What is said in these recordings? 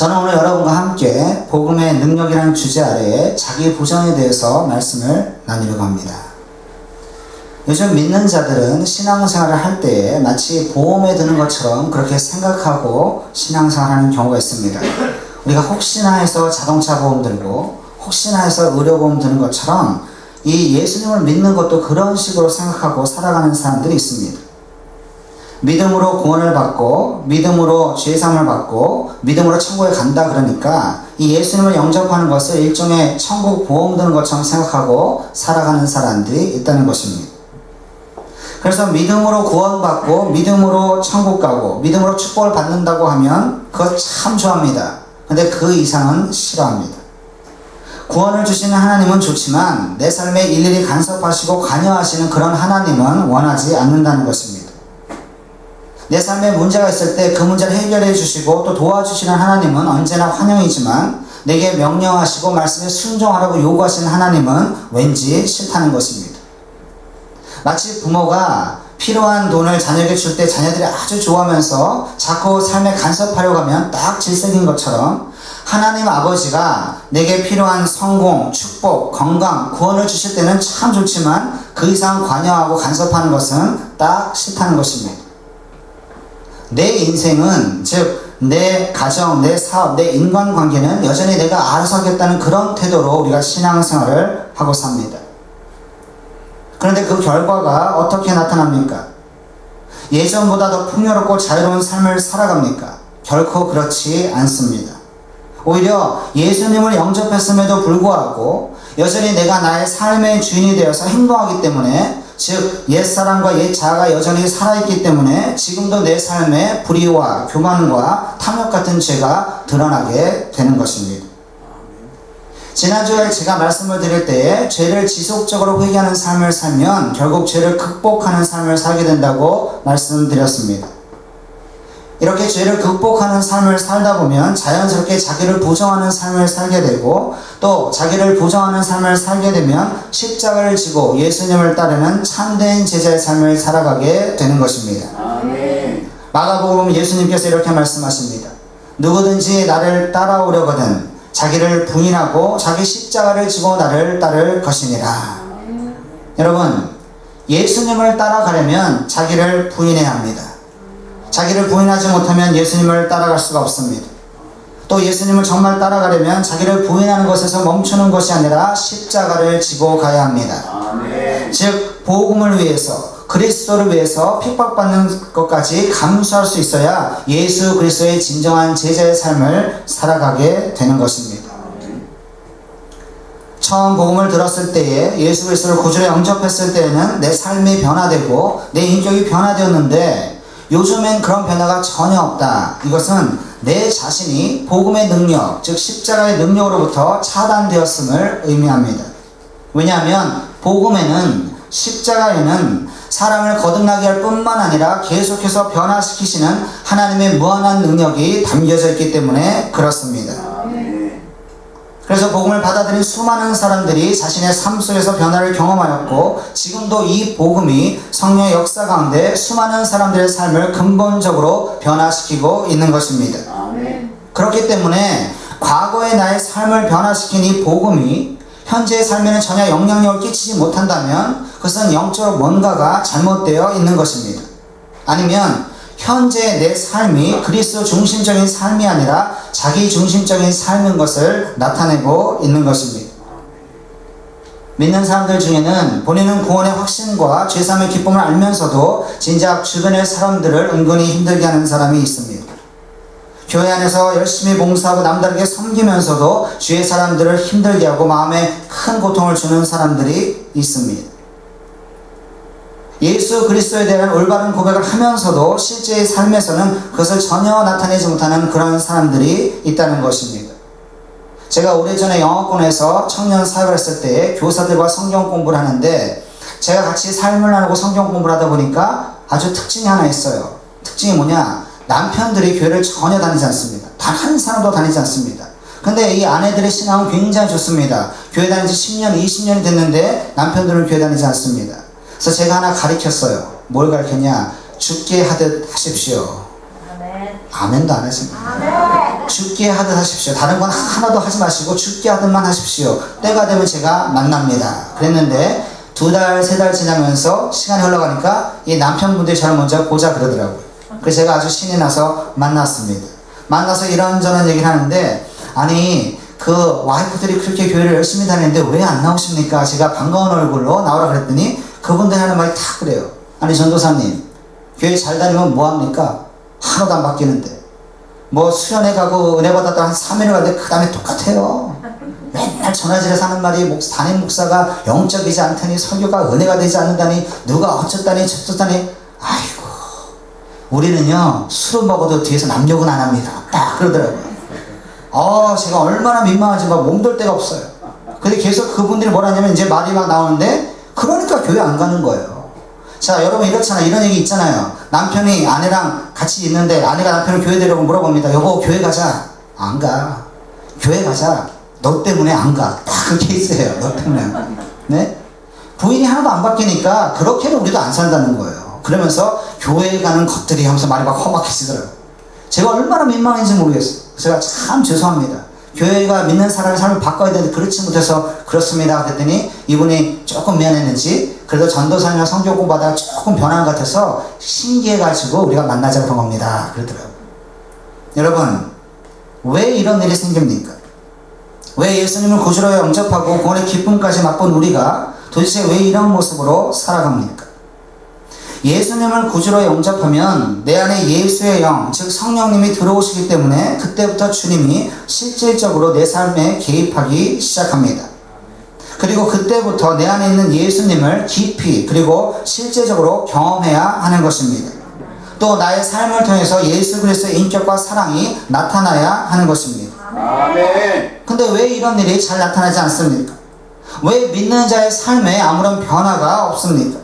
저는 오늘 여러분과 함께 복음의 능력이라는 주제 아래에 자기 보전에 대해서 말씀을 나누려고 합니다. 요즘 믿는 자들은 신앙생활을 할 때에 마치 보험에 드는 것처럼 그렇게 생각하고 신앙생활하는 경우가 있습니다. 우리가 혹시나 해서 자동차 보험 들고 혹시나 해서 의료보험 드는 것처럼 이 예수님을 믿는 것도 그런 식으로 생각하고 살아가는 사람들이 있습니다. 믿음으로 구원을 받고 믿음으로 죄사함을 받고 믿음으로 천국에 간다 그러니까 이 예수님을 영접하는 것을 일종의 천국 보험 드는 것처럼 생각하고 살아가는 사람들이 있다는 것입니다. 그래서 믿음으로 구원받고 믿음으로 천국 가고 믿음으로 축복을 받는다고 하면 그거 참 좋아합니다. 근데 그 이상은 싫어합니다. 구원을 주시는 하나님은 좋지만 내 삶에 일일이 간섭하시고 관여하시는 그런 하나님은 원하지 않는다는 것입니다. 내 삶에 문제가 있을 때 그 문제를 해결해 주시고 또 도와주시는 하나님은 언제나 환영이지만 내게 명령하시고 말씀에 순종하라고 요구하시는 하나님은 왠지 싫다는 것입니다. 마치 부모가 필요한 돈을 자녀에게 줄 때 자녀들이 아주 좋아하면서 자꾸 삶에 간섭하려고 하면 딱 질색인 것처럼 하나님 아버지가 내게 필요한 성공, 축복, 건강, 구원을 주실 때는 참 좋지만 그 이상 관여하고 간섭하는 것은 딱 싫다는 것입니다. 내 인생은 즉 내 가정, 내 사업, 내 인간관계는 여전히 내가 알아서 하겠다는 그런 태도로 우리가 신앙생활을 하고 삽니다. 그런데 그 결과가 어떻게 나타납니까? 예전보다 더 풍요롭고 자유로운 삶을 살아갑니까? 결코 그렇지 않습니다. 오히려 예수님을 영접했음에도 불구하고 여전히 내가 나의 삶의 주인이 되어서 행동하기 때문에 즉 옛사람과 옛자아가 여전히 살아있기 때문에 지금도 내 삶에 불의와 교만과 탐욕 같은 죄가 드러나게 되는 것입니다. 지난주에 제가 말씀을 드릴 때에 죄를 지속적으로 회개하는 삶을 살면 결국 죄를 극복하는 삶을 살게 된다고 말씀드렸습니다. 이렇게 죄를 극복하는 삶을 살다 보면 자연스럽게 자기를 부정하는 삶을 살게 되고 또 자기를 부정하는 삶을 살게 되면 십자가를 지고 예수님을 따르는 참된 제자의 삶을 살아가게 되는 것입니다. 아멘. 마가복음 예수님께서 이렇게 말씀하십니다. 누구든지 나를 따라오려거든 자기를 부인하고 자기 십자가를 지고 나를 따를 것이니라. 여러분, 예수님을 따라가려면 자기를 부인해야 합니다. 자기를 부인하지 못하면 예수님을 따라갈 수가 없습니다. 또 예수님을 정말 따라가려면 자기를 부인하는 것에서 멈추는 것이 아니라 십자가를 지고 가야 합니다. 아멘. 즉 복음을 위해서 그리스도를 위해서 핍박받는 것까지 감수할 수 있어야 예수 그리스도의 진정한 제자의 삶을 살아가게 되는 것입니다. 처음 복음을 들었을 때에 예수 그리스도를 구주로 영접했을 때에는 내 삶이 변화되고 내 인격이 변화되었는데 요즘엔 그런 변화가 전혀 없다. 이것은 내 자신이 복음의 능력, 즉 십자가의 능력으로부터 차단되었음을 의미합니다. 왜냐하면 복음에는 십자가에는 사람을 거듭나게 할 뿐만 아니라 계속해서 변화시키시는 하나님의 무한한 능력이 담겨져 있기 때문에 그렇습니다. 그래서 복음을 받아들인 수많은 사람들이 자신의 삶 속에서 변화를 경험하였고 지금도 이 복음이 성령의 역사 가운데 수많은 사람들의 삶을 근본적으로 변화시키고 있는 것입니다. 아멘. 그렇기 때문에 과거의 나의 삶을 변화시킨 이 복음이 현재의 삶에는 전혀 영향력을 끼치지 못한다면 그것은 영적으로 뭔가가 잘못되어 있는 것입니다. 아니면 현재 내 삶이 그리스도 중심적인 삶이 아니라 자기 중심적인 삶인 것을 나타내고 있는 것입니다. 믿는 사람들 중에는 본인은 구원의 확신과 죄사함의 기쁨을 알면서도 진작 주변의 사람들을 은근히 힘들게 하는 사람이 있습니다. 교회 안에서 열심히 봉사하고 남다르게 섬기면서도 주위의 사람들을 힘들게 하고 마음에 큰 고통을 주는 사람들이 있습니다. 예수 그리스도에 대한 올바른 고백을 하면서도 실제의 삶에서는 그것을 전혀 나타내지 못하는 그런 사람들이 있다는 것입니다. 제가 오래전에 영어권에서 청년 사역을 했을 때 교사들과 성경 공부를 하는데 제가 같이 삶을 나누고 성경 공부를 하다 보니까 아주 특징이 하나 있어요. 특징이 뭐냐? 남편들이 교회를 전혀 다니지 않습니다. 단 한 사람도 다니지 않습니다. 근데 이 아내들의 신앙은 굉장히 좋습니다. 교회 다닌 지 10년, 20년이 됐는데 남편들은 교회 다니지 않습니다. 그래서 제가 하나 가르쳤어요. 뭘 가르쳤냐? 죽게 하듯 하십시오. 아멘. 아멘도 안 하십니다. 아멘. 죽게 하듯 하십시오. 다른 건 하나도 하지 마시고 죽게 하듯만 하십시오. 때가 되면 제가 만납니다. 그랬는데 2달, 3달 지나면서 시간이 흘러가니까 이 남편분들이 저를 먼저 보자 그러더라고요. 그래서 제가 아주 신이 나서 만났습니다. 만나서 이런저런 얘기를 하는데, 아니 그 와이프들이 그렇게 교회를 열심히 다니는데 왜 안 나오십니까? 제가 반가운 얼굴로 나오라 그랬더니 그분들이 하는 말이 다 그래요. 아니 전도사님, 교회 잘 다니면 뭐합니까? 하나도 안 바뀌는데. 뭐 수련회 가고 은혜 받았다 한 3일을 가는데 그 다음에 똑같아요. 맨날 전화질에서 하는 말이 담임 목사가 영적이지 않다니, 설교가 은혜가 되지 않는다니, 누가 어쩌다니 저쩌다니. 아이고, 우리는요 술을 먹어도 뒤에서 남욕은 안 합니다. 딱 그러더라고요. 제가 얼마나 민망한지 막 몸둘 데가 없어요. 근데 계속 그분들이 뭐라 하냐면 이제 말이 막 나오는데, 그러니까 교회 안 가는 거예요. 자, 여러분 이렇잖아요. 이런 얘기 있잖아요. 남편이 아내랑 같이 있는데 아내가 남편을 교회 데려고 물어봅니다. 여보 교회 가자. 안 가. 교회 가자. 너 때문에 안 가. 딱 그 케이스예요. 너 때문에. 네? 부인이 하나도 안 바뀌니까 그렇게는 우리도 안 산다는 거예요. 그러면서 교회 가는 것들이 하면서 말이 막 험악해지더라고요. 제가 얼마나 민망한지 모르겠어요. 제가 참 죄송합니다. 교회가 믿는 사람의 삶을 바꿔야 되는데 그렇지 못해서 그렇습니다. 그랬더니 이분이 조금 미안했는지 그래도 전도사님과 성경 공부하다가 조금 변한 것 같아서 신기해가지고 우리가 만나자고 그런 겁니다. 그러더라고요. 여러분, 왜 이런 일이 생깁니까? 왜 예수님을 구주로 영접하고 구원의 기쁨까지 맛본 우리가 도대체 왜 이런 모습으로 살아갑니까? 예수님을 구주로 영접하면 내 안에 예수의 영, 즉 성령님이 들어오시기 때문에 그때부터 주님이 실질적으로 내 삶에 개입하기 시작합니다. 그리고 그때부터 내 안에 있는 예수님을 깊이 그리고 실제적으로 경험해야 하는 것입니다. 또 나의 삶을 통해서 예수 그리스도의 인격과 사랑이 나타나야 하는 것입니다. 아멘. 근데 왜 이런 일이 잘 나타나지 않습니까? 왜 믿는 자의 삶에 아무런 변화가 없습니까?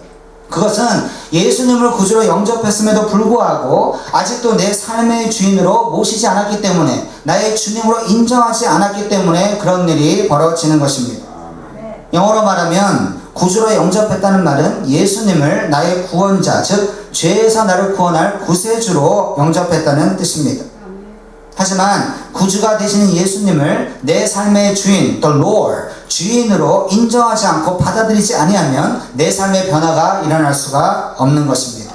그것은 예수님을 구주로 영접했음에도 불구하고 아직도 내 삶의 주인으로 모시지 않았기 때문에, 나의 주님으로 인정하지 않았기 때문에 그런 일이 벌어지는 것입니다. 영어로 말하면 구주로 영접했다는 말은 예수님을 나의 구원자, 즉 죄에서 나를 구원할 구세주로 영접했다는 뜻입니다. 하지만 구주가 되시는 예수님을 내 삶의 주인, the Lord, 주인으로 인정하지 않고 받아들이지 아니하면 내 삶의 변화가 일어날 수가 없는 것입니다.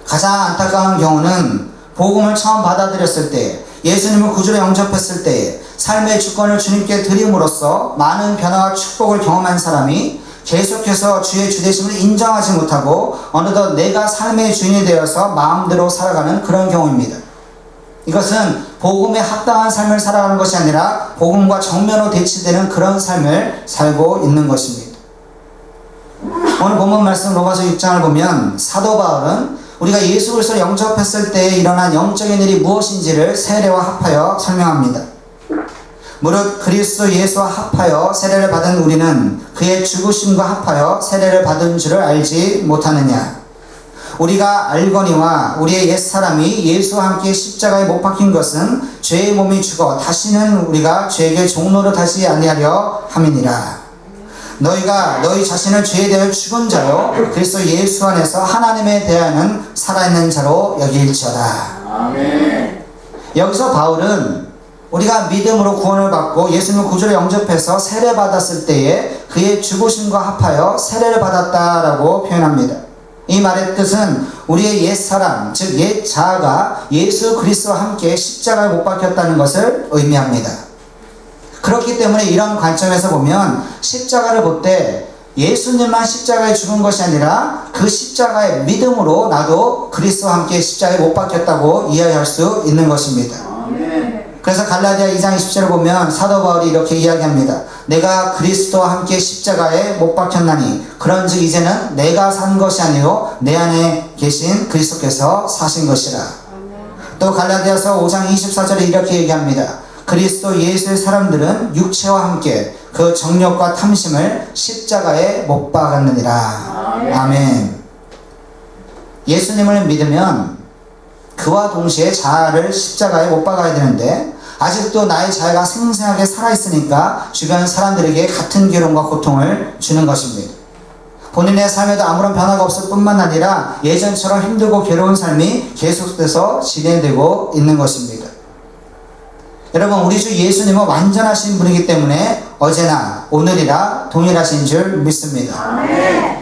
가장 안타까운 경우는 복음을 처음 받아들였을 때, 예수님을 구주로 영접했을 때 삶의 주권을 주님께 드림으로써 많은 변화와 축복을 경험한 사람이 계속해서 주의 주되심을 인정하지 못하고 어느덧 내가 삶의 주인이 되어서 마음대로 살아가는 그런 경우입니다. 이것은 복음에 합당한 삶을 살아가는 것이 아니라 복음과 정면으로 대치되는 그런 삶을 살고 있는 것입니다. 오늘 본문 말씀 로마서 6장을 보면 사도 바울은 우리가 예수 그리스도를 영접했을 때 일어난 영적인 일이 무엇인지를 세례와 합하여 설명합니다. 무릇 그리스도 예수와 합하여 세례를 받은 우리는 그의 죽으심과 합하여 세례를 받은 줄을 알지 못하느냐. 우리가 알거니와 우리의 옛사람이 예수와 함께 십자가에 못 박힌 것은 죄의 몸이 죽어 다시는 우리가 죄에게 종노릇 하지 아니하려 함이니라. 너희가 너희 자신을 죄에 대하여 죽은 자요 그리스도 예수 안에서 하나님에 대하여는 살아있는 자로 여길지어다. 아멘. 여기서 바울은 우리가 믿음으로 구원을 받고 예수님을 구주로 영접해서 세례받았을 때에 그의 죽으심과 합하여 세례를 받았다라고 표현합니다. 이 말의 뜻은 우리의 옛사람, 즉 옛자아가 예수 그리스도와 함께 십자가에 못 박혔다는 것을 의미합니다. 그렇기 때문에 이런 관점에서 보면 십자가를 볼 때 예수님만 십자가에 죽은 것이 아니라 그 십자가의 믿음으로 나도 그리스도와 함께 십자가에 못 박혔다고 이해할 수 있는 것입니다. 그래서 갈라디아 2장 20절을 보면 사도 바울이 이렇게 이야기합니다. 내가 그리스도와 함께 십자가에 못 박혔나니 그런즉 이제는 내가 산 것이 아니요 내 안에 계신 그리스도께서 사신 것이라. 또 갈라디아서 5장 24절에 이렇게 얘기합니다. 그리스도 예수의 사람들은 육체와 함께 그 정욕과 탐심을 십자가에 못 박았느니라. 아멘. 예수님을 믿으면 그와 동시에 자아를 십자가에 못 박아야 되는데 아직도 나의 자아가 생생하게 살아있으니까 주변 사람들에게 같은 괴로움과 고통을 주는 것입니다. 본인의 삶에도 아무런 변화가 없을 뿐만 아니라 예전처럼 힘들고 괴로운 삶이 계속돼서 진행되고 있는 것입니다. 여러분, 우리 주 예수님은 완전하신 분이기 때문에 어제나 오늘이라 동일하신 줄 믿습니다.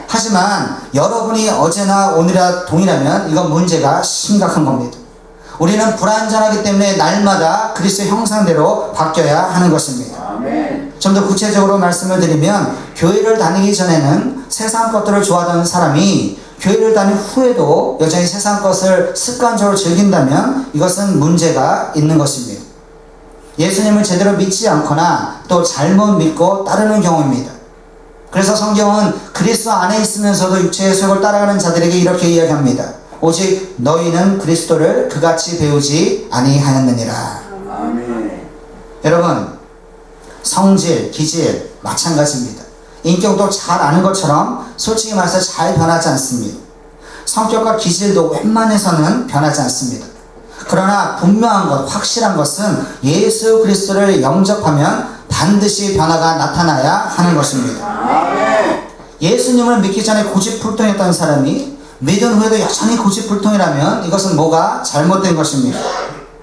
하지만 여러분이 어제나 오늘이라 동일하면 이건 문제가 심각한 겁니다. 우리는 불완전하기 때문에 날마다 그리스도의 형상대로 바뀌어야 하는 것입니다. 좀 더 구체적으로 말씀을 드리면, 교회를 다니기 전에는 세상 것들을 좋아하던 사람이 교회를 다닌 후에도 여전히 세상 것을 습관적으로 즐긴다면 이것은 문제가 있는 것입니다. 예수님을 제대로 믿지 않거나 또 잘못 믿고 따르는 경우입니다. 그래서 성경은 그리스도 안에 있으면서도 육체의 속을 따라가는 자들에게 이렇게 이야기합니다. 오직 너희는 그리스도를 그같이 배우지 아니하였느니라. 여러분, 성질, 기질 마찬가지입니다. 인격도 잘 아는 것처럼 솔직히 말해서 잘 변하지 않습니다. 성격과 기질도 웬만해서는 변하지 않습니다. 그러나 분명한 것, 확실한 것은 예수 그리스도를 영접하면 반드시 변화가 나타나야 하는 것입니다. 예수님을 믿기 전에 고집불통했던 사람이 믿은 후에도 여전히 고집불통이라면 이것은 뭐가 잘못된 것입니다.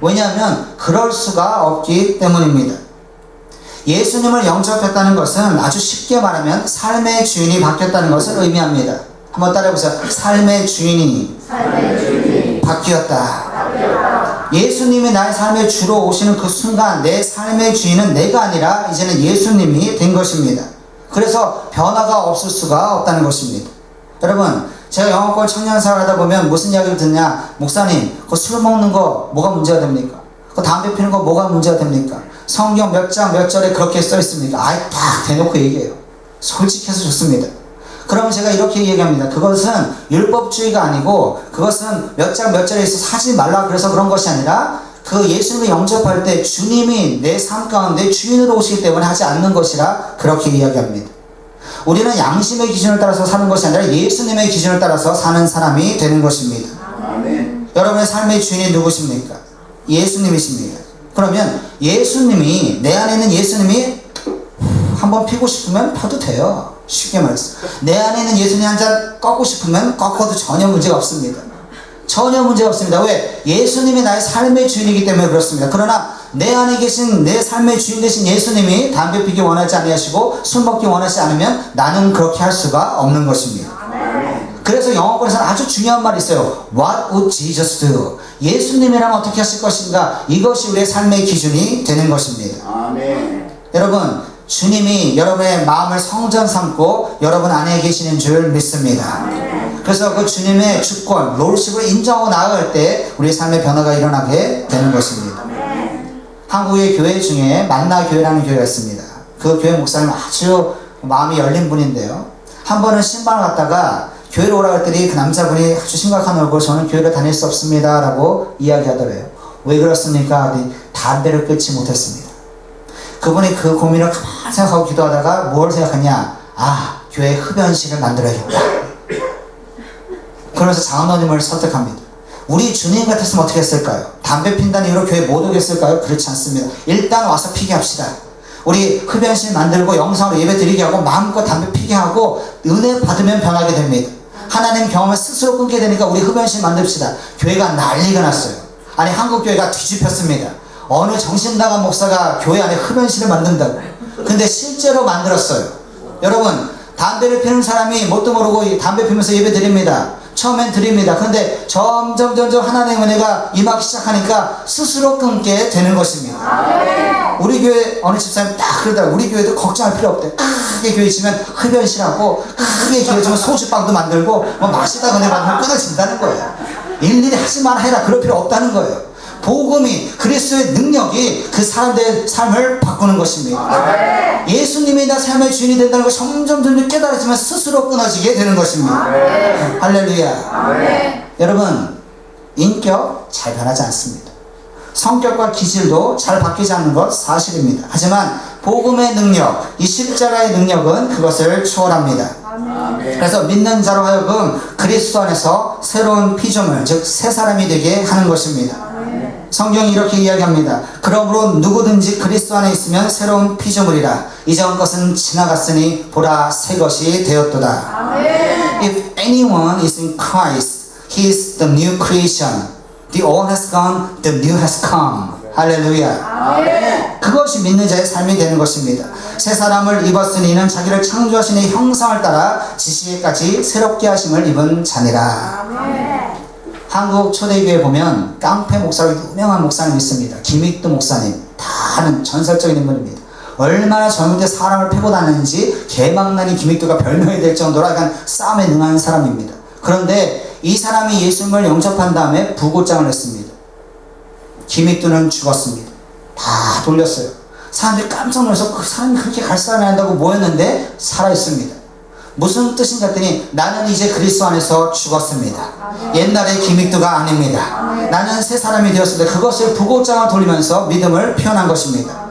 왜냐하면 그럴 수가 없기 때문입니다. 예수님을 영접했다는 것은 아주 쉽게 말하면 삶의 주인이 바뀌었다는 것을 의미합니다. 한번 따라해보세요. 삶의 주인이 바뀌었다. 예수님이 나의 삶의 주로 오시는 그 순간 내 삶의 주인은 내가 아니라 이제는 예수님이 된 것입니다. 그래서 변화가 없을 수가 없다는 것입니다. 여러분, 제가 영어권 청년사를 하다 보면 무슨 이야기를 듣냐? 목사님, 그 술 먹는 거 뭐가 문제가 됩니까? 그 담배 피는 거 뭐가 문제가 됩니까? 성경 몇 장 몇 절에 그렇게 써 있습니까? 아이, 딱 대놓고 얘기해요. 솔직해서 좋습니다. 그러면 제가 이렇게 얘기합니다. 그것은 율법주의가 아니고 그것은 몇 장 몇 절에 있어서 하지 말라 그래서 그런 것이 아니라 그 예수님을 영접할 때 주님이 내 삶 가운데 주인으로 오시기 때문에 하지 않는 것이라 그렇게 이야기합니다. 우리는 양심의 기준을 따라서 사는 것이 아니라 예수님의 기준을 따라서 사는 사람이 되는 것입니다. 아멘. 여러분의 삶의 주인이 누구십니까? 예수님이십니다. 그러면 예수님이, 내 안에 있는 예수님이 한번 피고 싶으면 펴도 돼요. 쉽게 말해서. 내 안에 있는 예수님 한 잔 꺾고 싶으면 꺾어도 전혀 문제가 없습니다. 전혀 문제가 없습니다. 왜? 예수님이 나의 삶의 주인이기 때문에 그렇습니다. 그러나 내 안에 계신 내 삶의 주인 되신 예수님이 담배 피기 원하지 아니하시고 술 먹기 원하지 않으면 나는 그렇게 할 수가 없는 것입니다. 그래서 영어권에서는 아주 중요한 말이 있어요. What would Jesus do? 예수님이라면 어떻게 하실 것인가? 이것이 우리의 삶의 기준이 되는 것입니다. 아멘. 여러분, 주님이 여러분의 마음을 성전 삼고 여러분 안에 계시는 줄 믿습니다. 그래서 그 주님의 주권, 롤십을 인정하고 나아갈 때 우리의 삶의 변화가 일어나게 되는 것입니다. 한국의 교회 중에 만나교회라는 교회가 있습니다. 그 교회 목사님 아주 마음이 열린 분인데요. 한 번은 신방을 갔다가 교회로 오라고 했더니 그 남자분이 아주 심각한 얼굴, 저는 교회를 다닐 수 없습니다 라고 이야기하더래요. 왜 그렇습니까? 담배를 끊지 못했습니다. 그분이 그 고민을 가만히 생각하고 기도하다가 뭘 생각하냐? 아, 교회 흡연실을 만들어야겠다. 그러면서 장로님을 선택합니다. 우리 주님 같았으면 어떻게 했을까요? 담배 핀다는 이유로 교회 못 오겠을까요? 그렇지 않습니다. 일단 와서 피게 합시다. 우리 흡연실 만들고 영상으로 예배 드리게 하고 마음껏 담배 피게 하고 은혜 받으면 변하게 됩니다. 하나님 경험을 스스로 끊게 되니까 우리 흡연실 만듭시다. 교회가 난리가 났어요. 아니, 한국 교회가 뒤집혔습니다. 어느 정신나간 목사가 교회 안에 흡연실을 만든다고. 근데 실제로 만들었어요. 여러분, 담배를 피는 사람이 뭣도 모르고 담배 피면서 예배 드립니다. 처음엔 드립니다. 근데 점점 하나님의 은혜가 임하기 시작하니까 스스로 끊게 되는 것입니다. 우리 교회 어느 집사님 딱 그러더라고요. 우리 교회도 걱정할 필요 없대. 크게 교회 지면 흡연실하고 크게 교회 지면 소주빵도 만들고 뭐 마시다 은혜 받으면 끊어진다는 거예요. 일일이 하지만 해라 그럴 필요 없다는 거예요. 복음이, 그리스도의 능력이 그 사람들의 삶을 바꾸는 것입니다. 예수님이 나 삶의 주인이 된다는 걸 점점 깨달아지면 스스로 끊어지게 되는 것입니다. 할렐루야. 여러분, 인격 잘 변하지 않습니다. 성격과 기질도 잘 바뀌지 않는 것 사실입니다. 하지만 복음의 능력, 이 십자가의 능력은 그것을 초월합니다. 그래서 믿는 자로 하여금 그리스도 안에서 새로운 피조물, 즉 새 사람이 되게 하는 것입니다. 성경이 이렇게 이야기합니다. 그러므로 누구든지 그리스도 안에 있으면 새로운 피조물이라. 이전 것은 지나갔으니 보라 새 것이 되었도다. If anyone is in Christ, he is the new creation. The old has gone, the new has come. 할렐루야. 그것이 믿는 자의 삶이 되는 것입니다. 새 사람을 입었으니 이는 자기를 창조하신 이 형상을 따라 지시에까지 새롭게 하심을 입은 자니라. 한국 초대교회 보면 깡패 목사로 유명한 목사님 있습니다. 김익두 목사님. 다 아는 전설적인 인물입니다. 얼마나 젊을 때 사람을 패고 다녔는지 개망나니 김익두가 별명이 될 정도로 약간 싸움에 능한 사람입니다. 그런데 이 사람이 예수님을 영접한 다음에 부고장을 했습니다. 김익두는 죽었습니다. 다 돌렸어요. 사람들이 깜짝 놀라서 그 사람이 그렇게 갈 사람이 한다고 모였는데 살아있습니다. 무슨 뜻인가 했더니 나는 이제 그리스도 안에서 죽었습니다. 옛날의 김익두가 아닙니다. 나는 새 사람이 되었습니다. 그것을 부고장을 돌리면서 믿음을 표현한 것입니다.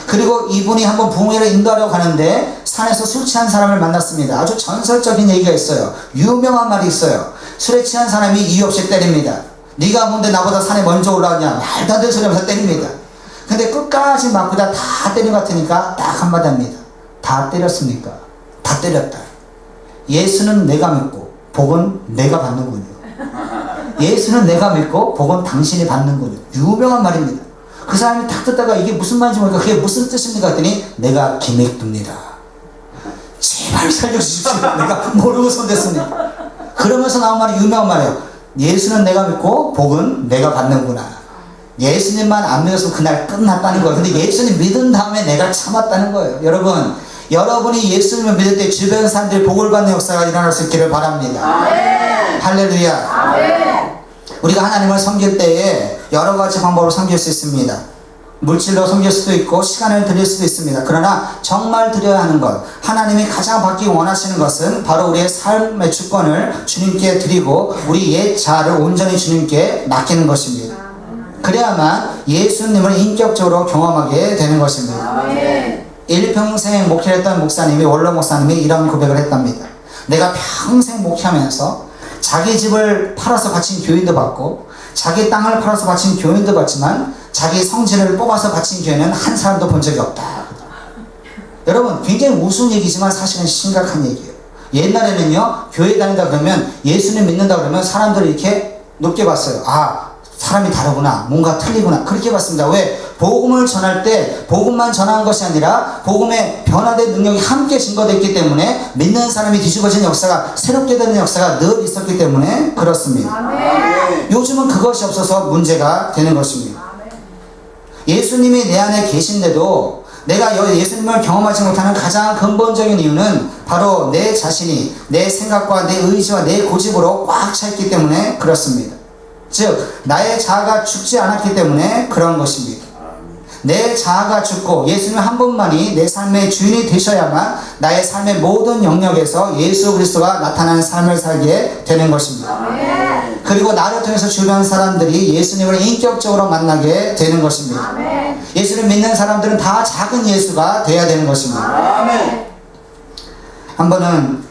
그리고 이분이 한번 부흥회를 인도하려고 가는데 산에서 술 취한 사람을 만났습니다. 아주 전설적인 얘기가 있어요. 유명한 말이 있어요. 술에 취한 사람이 이유 없이 때립니다. 네가 뭔데 나보다 산에 먼저 올라왔냐, 말도 안 되는 소리 하면서 때립니다. 근데 끝까지 맞고다 다 때린 것 같으니까 딱 한마디 합니다. 다 때렸습니까? 다 때렸다. 예수는 내가 믿고 복은 내가 받는군요. 예수는 내가 믿고 복은 당신이 받는군요. 유명한 말입니다. 그 사람이 딱 듣다가 이게 무슨 말인지 모르니까 그게 무슨 뜻입니까? 했더니 내가 김익두입니다. 제발 살려주십시오. 내가 모르고 손댔습니다. 그러면서 나온 말이 유명한 말이에요. 예수는 내가 믿고 복은 내가 받는구나. 예수님만 안 믿었으면 그날 끝났다는 거예요. 근데 예수님 믿은 다음에 내가 참았다는 거예요. 여러분, 여러분이 예수님을 믿을 때 주변 사람들이 복을 받는 역사가 일어날 수 있기를 바랍니다. 아멘. 할렐루야. 아멘. 우리가 하나님을 섬길 때에 여러 가지 방법으로 섬길 수 있습니다. 물질로 섬길 수도 있고 시간을 드릴 수도 있습니다. 그러나 정말 드려야 하는 것, 하나님이 가장 받기 원하시는 것은 바로 우리의 삶의 주권을 주님께 드리고 우리 옛 자아를 온전히 주님께 맡기는 것입니다. 그래야만 예수님을 인격적으로 경험하게 되는 것입니다. 일평생 목회를 했던 목사님이, 원로 목사님이 이런 고백을 했답니다. 내가 평생 목회하면서 자기 집을 팔아서 바친 교인도 받고 자기 땅을 팔아서 바친 교인도 받지만 자기 성질을 뽑아서 바친 교회는 한 사람도 본 적이 없다. 여러분, 굉장히 우스운 얘기지만 사실은 심각한 얘기예요. 옛날에는요, 교회 다닌다 그러면, 예수님 믿는다 그러면 사람들을 이렇게 높게 봤어요. 아, 사람이 다르구나, 뭔가 틀리구나, 그렇게 봤습니다. 왜? 복음을 전할 때 복음만 전한 것이 아니라 복음의 변화된 능력이 함께 증거됐기 때문에 믿는 사람이 뒤집어진 역사가, 새롭게 되는 역사가 늘 있었기 때문에 그렇습니다. 아멘. 요즘은 그것이 없어서 문제가 되는 것입니다. 아멘. 예수님이 내 안에 계신데도 내가 예수님을 경험하지 못하는 가장 근본적인 이유는 바로 내 자신이 내 생각과 내 의지와 내 고집으로 꽉 차 있기 때문에 그렇습니다. 즉 나의 자아가 죽지 않았기 때문에 그런 것입니다. 내 자아가 죽고 예수님 한 분만이 내 삶의 주인이 되셔야만 나의 삶의 모든 영역에서 예수 그리스도가 나타나는 삶을 살게 되는 것입니다. 아멘. 그리고 나를 통해서 주변 사람들이 예수님을 인격적으로 만나게 되는 것입니다. 아멘. 예수를 믿는 사람들은 다 작은 예수가 되어야 되는 것입니다. 아멘. 한 번은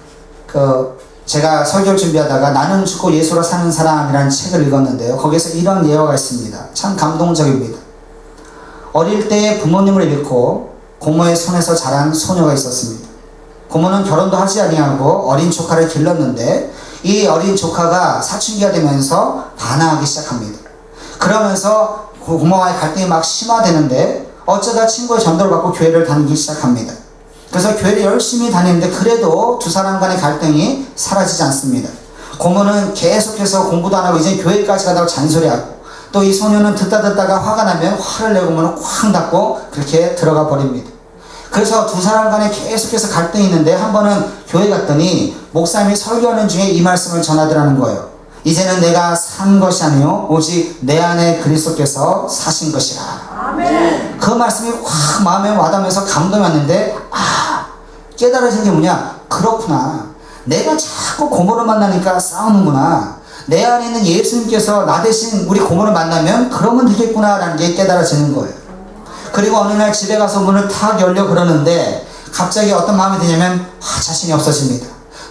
제가 설교를 준비하다가 나는 죽고 예수로 사는 사람이라는 책을 읽었는데요. 거기서 이런 예화가 있습니다. 참 감동적입니다. 어릴 때 부모님을 잃고 고모의 손에서 자란 소녀가 있었습니다. 고모는 결혼도 하지 아니하고 어린 조카를 길렀는데 이 어린 조카가 사춘기가 되면서 반항하기 시작합니다. 그러면서 고모와의 갈등이 막 심화되는데 어쩌다 친구의 전도를 받고 교회를 다니기 시작합니다. 그래서 교회를 열심히 다니는데 그래도 두 사람 간의 갈등이 사라지지 않습니다. 고모는 계속해서 공부도 안 하고 이제 교회까지 가다가 잔소리하고, 또 이 소녀는 듣다가 화가 나면 화를 내고 문을 쾅 닫고 그렇게 들어가 버립니다. 그래서 두 사람 간에 계속해서 갈등이 있는데 한 번은 교회 갔더니 목사님이 설교하는 중에 이 말씀을 전하더라는 거예요. 이제는 내가 산 것이 아니요 오직 내 안에 그리스도께서 사신 것이라. 아멘. 그 말씀이 확 마음에 와닿으면서 감동이 왔는데, 깨달아진 게 뭐냐? 그렇구나. 내가 자꾸 고모를 만나니까 싸우는구나. 내 안에 있는 예수님께서 나 대신 우리 고모를 만나면 그러면 되겠구나 라는 게 깨달아지는 거예요. 그리고 어느 날 집에 가서 문을 탁 열려 그러는데 갑자기 어떤 마음이 드냐면 자신이 없어집니다.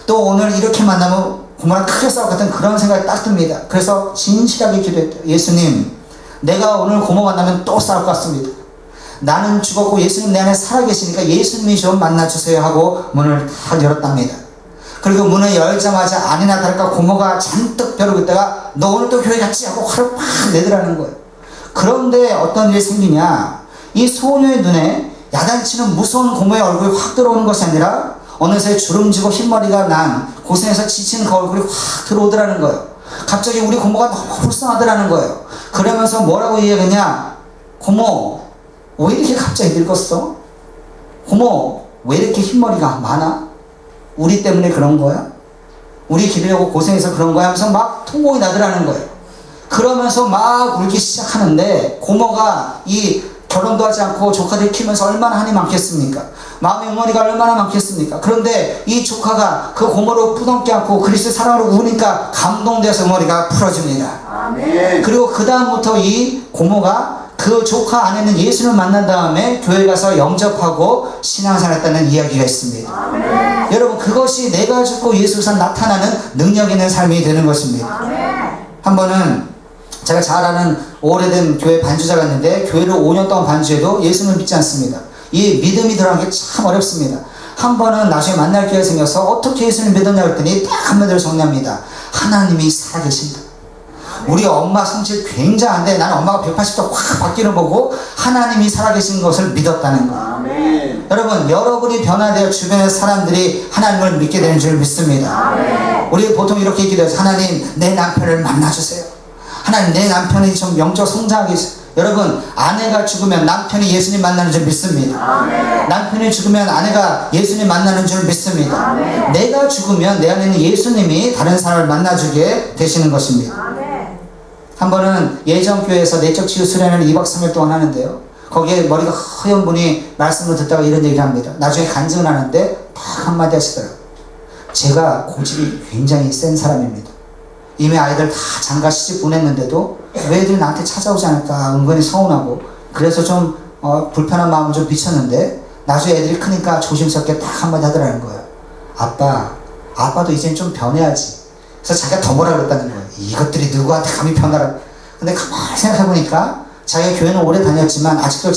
또 오늘 이렇게 만나면 고모랑 크게 싸울 것 같은 그런 생각이 딱 듭니다. 그래서 진실하게 기도했대요. 예수님, 내가 오늘 고모 만나면 또 싸울 것 같습니다. 나는 죽었고 예수님 내 안에 살아계시니까 예수님이 좀 만나주세요 하고 문을 탁 열었답니다. 그리고 문을 열자마자 아니나 다를까 고모가 잔뜩 벼르고 있다가 너 오늘 또 교회 갔지? 하고 화를 팍 내더라는 거예요. 그런데 어떤 일이 생기냐, 이 소녀의 눈에 야단치는 무서운 고모의 얼굴이 확 들어오는 것이 아니라 어느새 주름지고 흰머리가 난 고생해서 지친 그 얼굴이 확 들어오더라는 거예요. 갑자기 우리 고모가 너무 불쌍하더라는 거예요. 그러면서 뭐라고 이야기했냐? 고모, 왜 이렇게 갑자기 늙었어? 고모, 왜 이렇게 흰머리가 많아? 우리 때문에 그런 거야? 우리 기르려고 고생해서 그런 거야? 하면서 막 통곡이 나더라는 거예요. 그러면서 막 울기 시작하는데 고모가 이 결혼도 하지 않고 조카들 키우면서 얼마나 한이 많겠습니까? 마음의 응어리가 얼마나 많겠습니까? 그런데 이 조카가 그 고모를 뿌덩게 안고 그리스도의 사랑으로 우니까 감동되어서 응어리가 풀어집니다. 아멘. 그리고 그 다음부터 이 고모가 그 조카 아내는 예수를 만난 다음에 교회 가서 영접하고 신앙생활했다는 이야기가 있습니다. 아멘. 여러분, 그것이 내가 죽고 예수에서 나타나는 능력 있는 삶이 되는 것입니다. 아멘. 한 번은 제가 잘 아는 오래된 교회 반주자가 있는데 교회를 5년 동안 반주해도 예수는 믿지 않습니다. 이 믿음이 들어가는 게 참 어렵습니다. 한 번은 나중에 만날 기회가 생겨서 어떻게 예수를 믿었냐 그랬더니 딱 한마디로 정리합니다. 하나님이 살아계신다. 우리 엄마 성질 굉장한데 나는 엄마가 180도 확 바뀌는 보고 하나님이 살아계신 것을 믿었다는 거예요. 아멘. 여러분, 여러분이 변화되어 주변의 사람들이 하나님을 믿게 되는 줄 믿습니다. 아멘. 우리 보통 이렇게 기도해서 하나님 내 남편을 만나주세요. 하나님 내 남편이 좀 영적 성장하게 해주세요. 여러분, 아내가 죽으면 남편이 예수님 만나는 줄 믿습니다. 아멘. 남편이 죽으면 아내가 예수님 만나는 줄 믿습니다. 아멘. 내가 죽으면 내 안에는 예수님이 다른 사람을 만나주게 되시는 것입니다. 아멘. 한 번은 예전 교회에서 내적 치유 수련회를 2박 3일 동안 하는데요. 거기에 머리가 허연 분이 말씀을 듣다가 이런 얘기를 합니다. 나중에 간증을 하는데 딱 한마디 하시더라고요. 제가 고집이 굉장히 센 사람입니다. 이미 아이들 다 장가 시집 보냈는데도 왜 애들이 나한테 찾아오지 않을까 은근히 서운하고 그래서 좀 불편한 마음을 좀 비쳤는데 나중에 애들이 크니까 조심스럽게 딱 한마디 하더라는 거예요. 아빠도 이젠 좀 변해야지. 그래서 자기가 더 뭐라 그랬다는 거예요. 이것들이 누구한테 감히 변하라고. 근데 가만히 생각해보니까 자기가 교회는 오래 다녔지만 아직도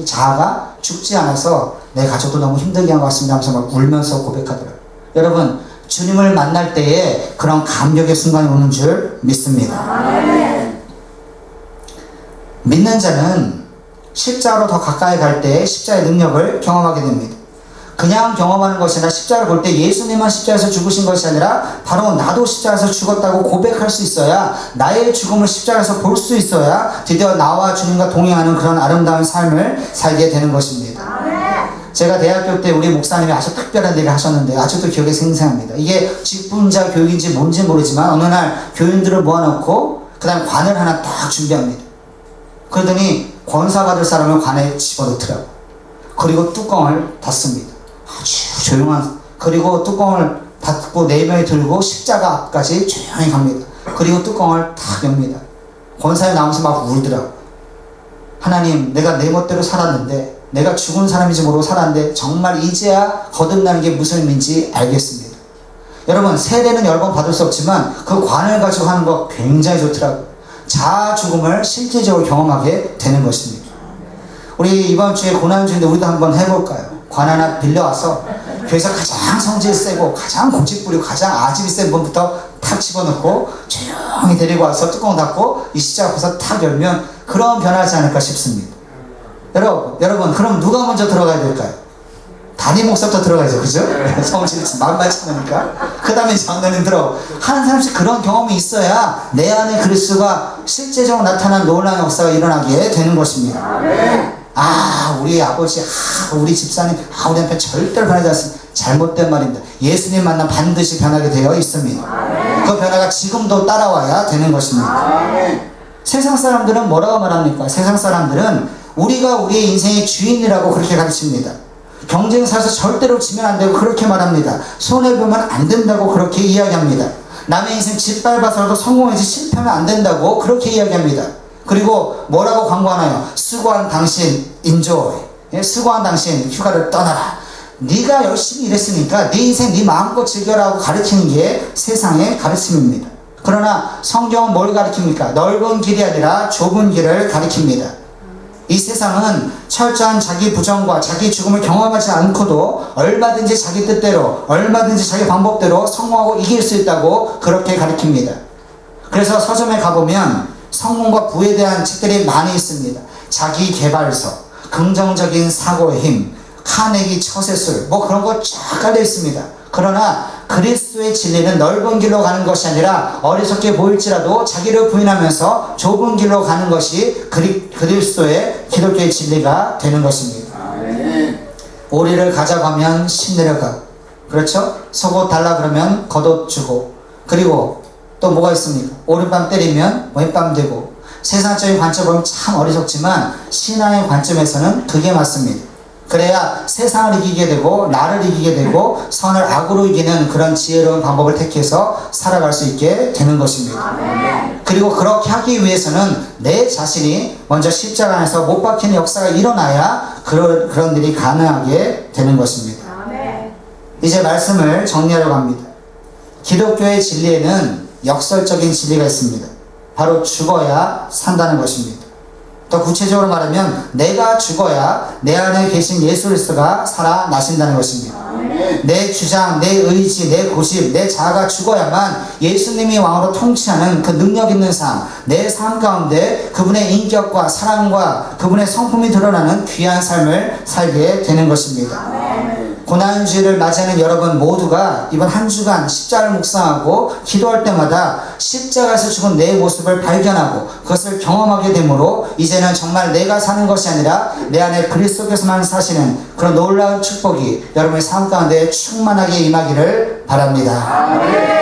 자아가 죽지 않아서 내 가족도 너무 힘들게 한 것 같습니다 하면서 막 울면서 고백하더라고요. 여러분, 주님을 만날 때에 그런 감격의 순간이 오는 줄 믿습니다. 아멘. 믿는 자는 십자가로 더 가까이 갈 때 십자가의 능력을 경험하게 됩니다. 그냥 경험하는 것이 아니라 십자가를 볼 때 예수님만 십자가에서 죽으신 것이 아니라 바로 나도 십자가에서 죽었다고 고백할 수 있어야 나의 죽음을 십자가에서 볼 수 있어야 드디어 나와 주님과 동행하는 그런 아름다운 삶을 살게 되는 것입니다. 아멘. 제가 대학교 때 우리 목사님이 아주 특별한 얘기를 하셨는데 아직도 기억에 생생합니다. 이게 직분자 교육인지 뭔지 모르지만 어느 날 교인들을 모아놓고 그 다음 관을 하나 딱 준비합니다. 그러더니 권사 받을 사람을 관에 집어넣더라고요. 그리고 뚜껑을 닫습니다. 아주 조용한, 그리고 뚜껑을 닫고 4명이 들고 십자가 앞까지 조용히 갑니다. 그리고 뚜껑을 탁 엽니다. 권사에 나오면서 막 울더라고요. 하나님, 내가 내 멋대로 살았는데 내가 죽은 사람인지 모르고 살았는데 정말 이제야 거듭나는 게 무슨 의미인지 알겠습니다. 여러분, 세례는 여러 번 받을 수 없지만 그 관을 가지고 하는 거 굉장히 좋더라고요. 자아 죽음을 실질적으로 경험하게 되는 것입니다. 우리 이번 주에 고난 중인데 우리도 한번 해볼까요? 관 하나 빌려와서 교회에서 가장 성질 세고 가장 고집 부리고 가장 아집이 센 분부터 탁 집어넣고 조용히 데리고 와서 뚜껑 닫고 이 십자가 앞에서 탁 열면 그런 변하지 않을까 싶습니다. 여러분, 그럼 누가 먼저 들어가야 될까요? 담임 목사부터 들어가야죠, 그죠? 성질 만만치 않으니까. 그 다음에 장로님 들어. 한 사람씩 그런 경험이 있어야 내 안에 그리스도가 실제적으로 나타난 놀라운 역사가 일어나게 되는 것입니다. 우리 아버지, 우리 집사님, 우리 남편 절대로 변하지 않습니다. 잘못된 말입니다. 예수님 만나면 반드시 변하게 되어 있습니다. 그 변화가 지금도 따라와야 되는 것입니다. 세상 사람들은 뭐라고 말합니까? 세상 사람들은 우리가 우리의 인생의 주인이라고 그렇게 가르칩니다. 경쟁사에서 절대로 지면 안 되고 그렇게 말합니다. 손해보면 안 된다고 그렇게 이야기합니다. 남의 인생 짓밟아서라도 성공해서 실패하면 안 된다고 그렇게 이야기합니다. 그리고 뭐라고 광고하나요? 수고한 당신 enjoy. 수고한 당신 휴가를 떠나라. 네가 열심히 일했으니까 네 인생 네 마음껏 즐겨라고 가르치는 게 세상의 가르침입니다. 그러나 성경은 뭘 가르칩니까? 넓은 길이 아니라 좁은 길을 가르칩니다. 이 세상은 철저한 자기 부정과 자기 죽음을 경험하지 않고도 얼마든지 자기 뜻대로 얼마든지 자기 방법대로 성공하고 이길 수 있다고 그렇게 가르칩니다. 그래서 서점에 가보면 성공과 부에 대한 책들이 많이 있습니다. 자기 개발서, 긍정적인 사고의 힘, 카네기 처세술, 뭐 그런 거 쫙 깔려 있습니다. 그러나 그리스도의 진리는 넓은 길로 가는 것이 아니라 어리석게 보일지라도 자기를 부인하면서 좁은 길로 가는 것이 그리스도의 기독교의 진리가 되는 것입니다. 오리를 가자고 하면 신내려가, 그렇죠? 속옷 달라 그러면 겉옷 주고, 그리고 또 뭐가 있습니까? 오른밤 때리면 왼밤 되고. 세상적인 관점을 보면 참 어리석지만 신앙의 관점에서는 그게 맞습니다. 그래야 세상을 이기게 되고 나를 이기게 되고 선을 악으로 이기는 그런 지혜로운 방법을 택해서 살아갈 수 있게 되는 것입니다. 그리고 그렇게 하기 위해서는 내 자신이 먼저 십자가 안에서 못 박히는 역사가 일어나야 그런 일이 가능하게 되는 것입니다. 이제 말씀을 정리하려고 합니다. 기독교의 진리에는 역설적인 진리가 있습니다. 바로 죽어야 산다는 것입니다. 더 구체적으로 말하면 내가 죽어야 내 안에 계신 예수 그리스도가 살아나신다는 것입니다. 내 주장, 내 의지, 내 고집, 내 자아가 죽어야만 예수님이 왕으로 통치하는 그 능력 있는 삶, 내 삶 가운데 그분의 인격과 사랑과 그분의 성품이 드러나는 귀한 삶을 살게 되는 것입니다. 고난주의를 맞이하는 여러분 모두가 이번 한 주간 십자가를 묵상하고 기도할 때마다 십자가에서 죽은 내 모습을 발견하고 그것을 경험하게 되므로 이제는 정말 내가 사는 것이 아니라 내 안에 그리스도께서만 사시는 그런 놀라운 축복이 여러분의 삶 가운데 충만하게 임하기를 바랍니다.